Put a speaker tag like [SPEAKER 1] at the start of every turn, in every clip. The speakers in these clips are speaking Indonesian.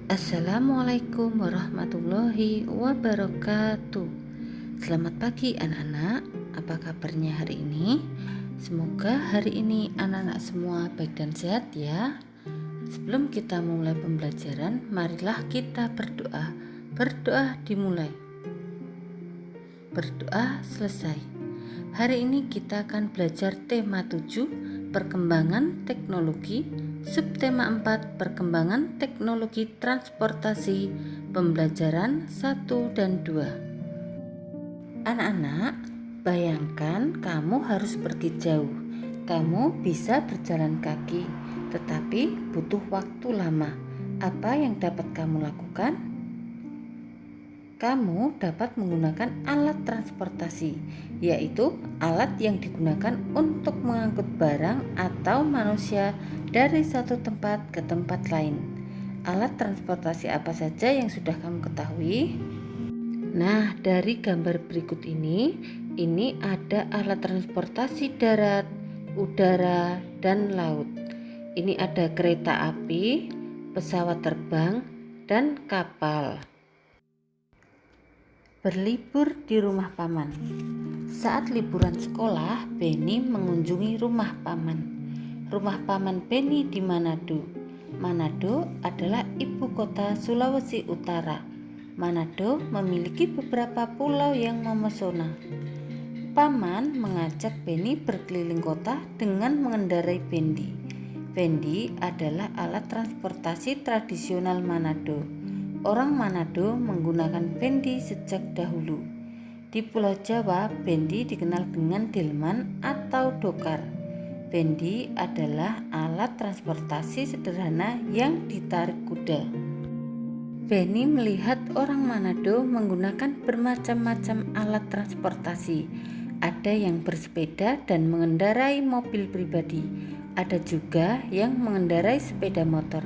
[SPEAKER 1] Assalamualaikum warahmatullahi wabarakatuh. Selamat pagi anak-anak, apa kabarnya hari ini? Semoga hari ini anak-anak semua baik dan sehat ya. Sebelum kita mulai pembelajaran, marilah kita berdoa. Berdoa dimulai, berdoa selesai. Hari ini kita akan belajar tema 7, perkembangan teknologi, subtema 4, perkembangan teknologi transportasi, pembelajaran 1 dan 2. Anak-anak, bayangkan kamu harus pergi jauh. Kamu bisa berjalan kaki, tetapi butuh waktu lama. Apa yang dapat kamu lakukan? Kamu dapat menggunakan alat transportasi, yaitu alat yang digunakan untuk mengangkut barang atau manusia dari satu tempat ke tempat lain. Alat transportasi apa saja yang sudah kamu ketahui? Nah, dari gambar berikut ini ada alat transportasi darat, udara, dan laut. Ini ada kereta api, pesawat terbang, dan kapal. Berlibur di rumah paman. Saat liburan sekolah, Benny mengunjungi rumah paman. Rumah paman Benny di Manado. Manado adalah ibu kota Sulawesi Utara. Manado memiliki beberapa pulau yang memesona. Paman mengajak Benny berkeliling kota dengan mengendarai bendi. Bendi adalah alat transportasi tradisional Manado. Orang Manado menggunakan bendi sejak dahulu. Di Pulau Jawa, bendi dikenal dengan delman atau dokar. Bendi adalah alat transportasi sederhana yang ditarik kuda. Benny melihat orang Manado menggunakan bermacam-macam alat transportasi. Ada yang bersepeda dan mengendarai mobil pribadi. Ada juga yang mengendarai sepeda motor.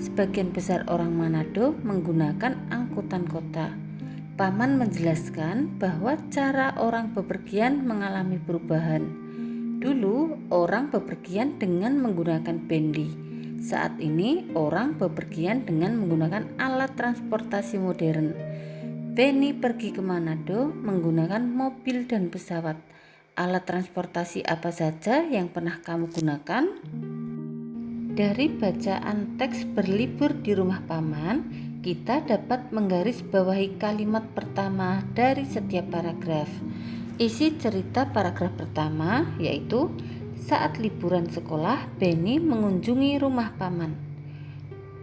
[SPEAKER 1] Sebagian besar orang Manado menggunakan angkutan kota. Paman menjelaskan bahwa cara orang bepergian mengalami perubahan. Dulu orang bepergian dengan menggunakan bendi. Saat ini orang bepergian dengan menggunakan alat transportasi modern. Benny pergi ke Manado menggunakan mobil dan pesawat. Alat transportasi apa saja yang pernah kamu gunakan? Dari bacaan teks berlibur di rumah paman, kita dapat menggarisbawahi kalimat pertama dari setiap paragraf. Isi cerita paragraf pertama yaitu saat liburan sekolah, Benny mengunjungi rumah paman.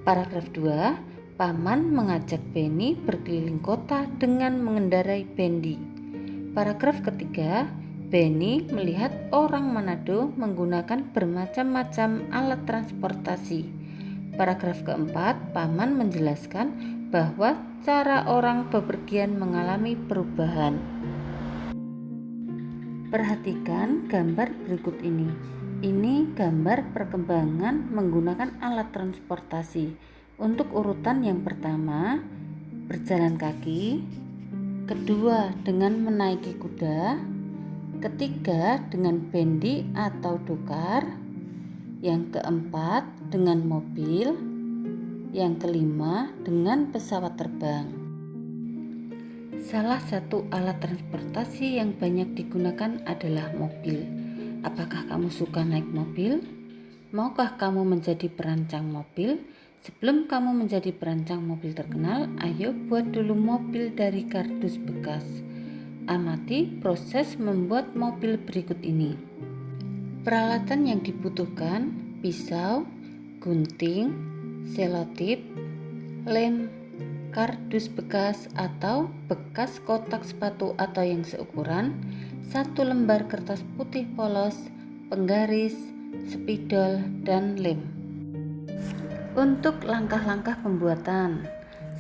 [SPEAKER 1] Paragraf 2, paman mengajak Benny berkeliling kota dengan mengendarai bendi. Paragraf ketiga, Benny melihat orang Manado menggunakan bermacam-macam alat transportasi. Paragraf keempat, paman menjelaskan bahwa cara orang bepergian mengalami perubahan. Perhatikan gambar berikut ini. Ini gambar perkembangan menggunakan alat transportasi. Untuk urutan yang pertama, berjalan kaki. Kedua, dengan menaiki kuda. Ketiga, dengan bendi atau dokar. Yang keempat, dengan mobil. Yang kelima, dengan pesawat terbang. Salah satu alat transportasi yang banyak digunakan adalah mobil. Apakah kamu suka naik mobil? Maukah kamu menjadi perancang mobil? Sebelum kamu menjadi perancang mobil terkenal, ayo buat dulu mobil dari kardus bekas. Amati proses membuat mobil berikut ini. Peralatan yang dibutuhkan: pisau, gunting, selotip, lem, kardus bekas atau bekas kotak sepatu atau yang seukuran, 1 lembar kertas putih polos, penggaris, spidol, dan lem. Untuk langkah-langkah pembuatan: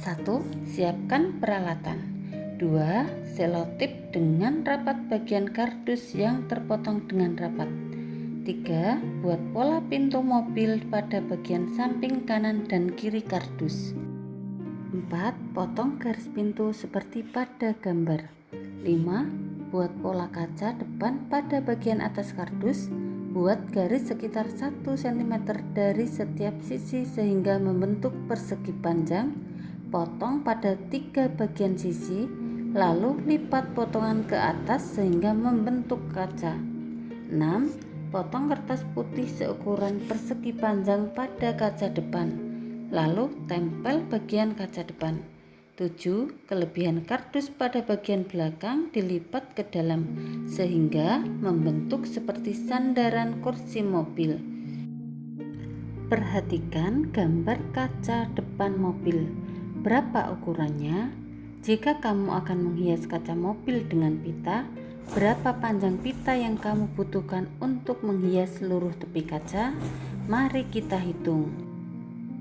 [SPEAKER 1] 1. Siapkan peralatan. 2. Selotip dengan rapat bagian kardus yang terpotong dengan rapat. 3. Buat pola pintu mobil pada bagian samping kanan dan kiri kardus. 4. Potong garis pintu seperti pada gambar. 5. Buat pola kaca depan pada bagian atas kardus. Buat garis sekitar 1 cm dari setiap sisi sehingga membentuk persegi panjang. Potong pada 3 bagian sisi, lalu lipat potongan ke atas sehingga membentuk kaca. 6. Potong kertas putih seukuran persegi panjang pada kaca depan, lalu tempel bagian kaca depan. 7. Kelebihan kardus pada bagian belakang dilipat ke dalam sehingga membentuk seperti sandaran kursi mobil. Perhatikan gambar kaca depan mobil. Berapa ukurannya? Jika kamu akan menghias kaca mobil dengan pita, berapa panjang pita yang kamu butuhkan untuk menghias seluruh tepi kaca? Mari kita hitung.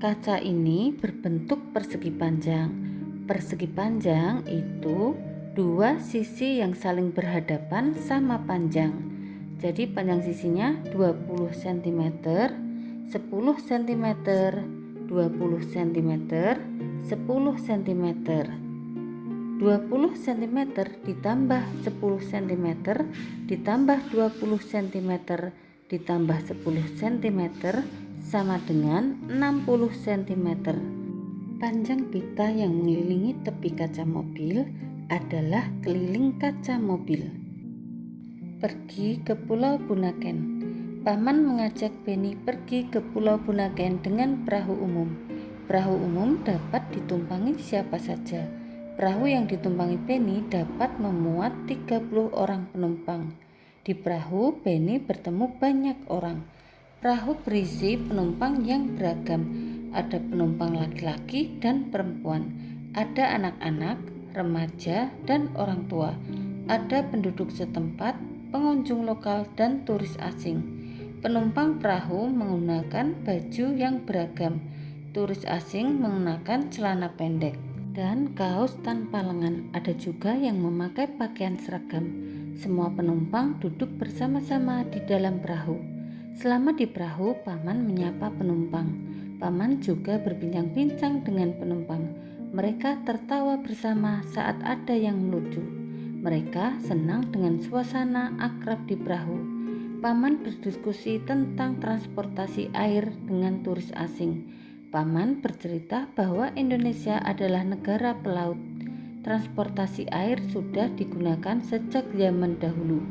[SPEAKER 1] Kaca ini berbentuk persegi panjang. Persegi panjang itu dua sisi yang saling berhadapan sama panjang. Jadi panjang sisinya 20 cm, 10 cm, 20 cm, 10 cm. 20 cm ditambah 10 cm ditambah 20 cm ditambah 10 cm sama dengan 60 cm. Panjang pita yang mengelilingi tepi kaca mobil adalah keliling kaca mobil. Pergi ke Pulau Bunaken. Paman mengajak Benny pergi ke Pulau Bunaken dengan perahu umum. Perahu umum dapat ditumpangi siapa saja. Perahu yang ditumpangi Benny dapat memuat 30 orang penumpang. Di perahu, Benny bertemu banyak orang. Perahu berisi penumpang yang beragam. Ada penumpang laki-laki dan perempuan, ada anak-anak, remaja, dan orang tua, ada penduduk setempat, pengunjung lokal, dan turis asing. Penumpang perahu menggunakan baju yang beragam. Turis asing menggunakan celana pendek dan kaos tanpa lengan. Ada juga yang memakai pakaian seragam. Semua penumpang duduk bersama-sama di dalam perahu. Selama di perahu, Paman menyapa penumpang. Paman juga berbincang-bincang dengan penumpang. Mereka tertawa bersama saat ada yang melucu. Mereka senang dengan suasana akrab di perahu. Paman berdiskusi tentang transportasi air dengan turis asing. Paman bercerita bahwa Indonesia adalah negara pelaut. Transportasi air sudah digunakan sejak zaman dahulu.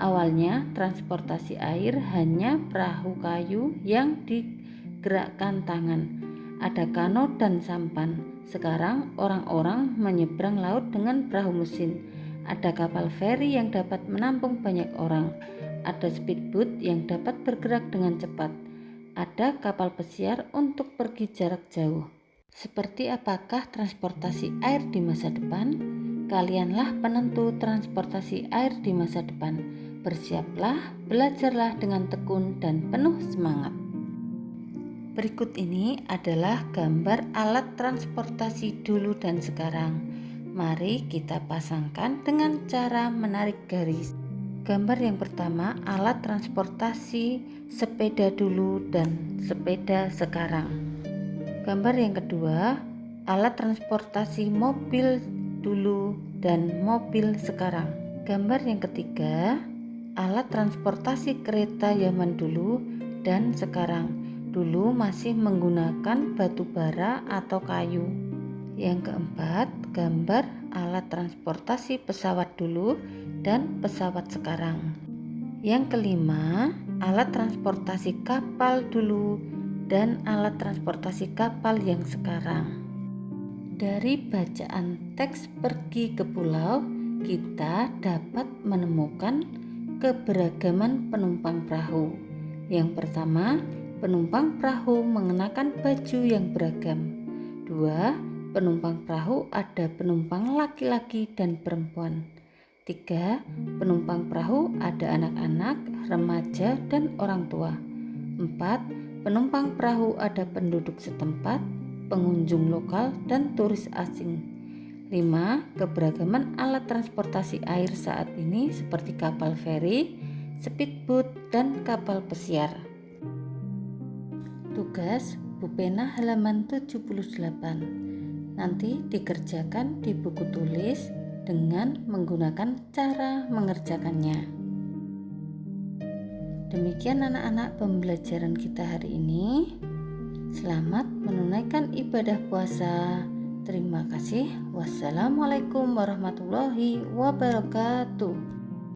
[SPEAKER 1] Awalnya transportasi air hanya perahu kayu yang digerakkan tangan. Ada kano dan sampan. Sekarang orang-orang menyeberang laut dengan perahu mesin. Ada kapal feri yang dapat menampung banyak orang. Ada speedboat yang dapat bergerak dengan cepat. Ada kapal pesiar untuk pergi jarak jauh. Seperti apakah transportasi air di masa depan? Kalianlah penentu transportasi air di masa depan. Bersiaplah, belajarlah dengan tekun dan penuh semangat. Berikut ini adalah gambar alat transportasi dulu dan sekarang. Mari kita pasangkan dengan cara menarik garis. Gambar yang pertama, alat transportasi sepeda dulu dan sepeda sekarang. Gambar yang kedua, alat transportasi mobil dulu dan mobil sekarang. Gambar yang ketiga, alat transportasi kereta zaman dulu dan sekarang. Dulu masih menggunakan batu bara atau kayu. Yang keempat, gambar alat transportasi pesawat dulu dan pesawat sekarang. Yang kelima, alat transportasi kapal dulu dan alat transportasi kapal yang sekarang. Dari bacaan teks Pergi ke Pulau, kita dapat menemukan keberagaman penumpang perahu. Yang pertama, penumpang perahu mengenakan baju yang beragam. 2. Penumpang perahu ada penumpang laki-laki dan perempuan. 3. Penumpang perahu ada anak-anak, remaja, dan orang tua. 4. Penumpang perahu ada penduduk setempat, pengunjung lokal, dan turis asing. 5. Keberagaman alat transportasi air saat ini seperti kapal feri, speedboat, dan kapal pesiar. Tugas Bu Pena halaman 78. Nanti dikerjakan di buku tulis dengan menggunakan cara mengerjakannya. Demikian anak-anak pembelajaran kita hari ini. Selamat menunaikan ibadah puasa. Terima kasih. Wassalamualaikum warahmatullahi wabarakatuh.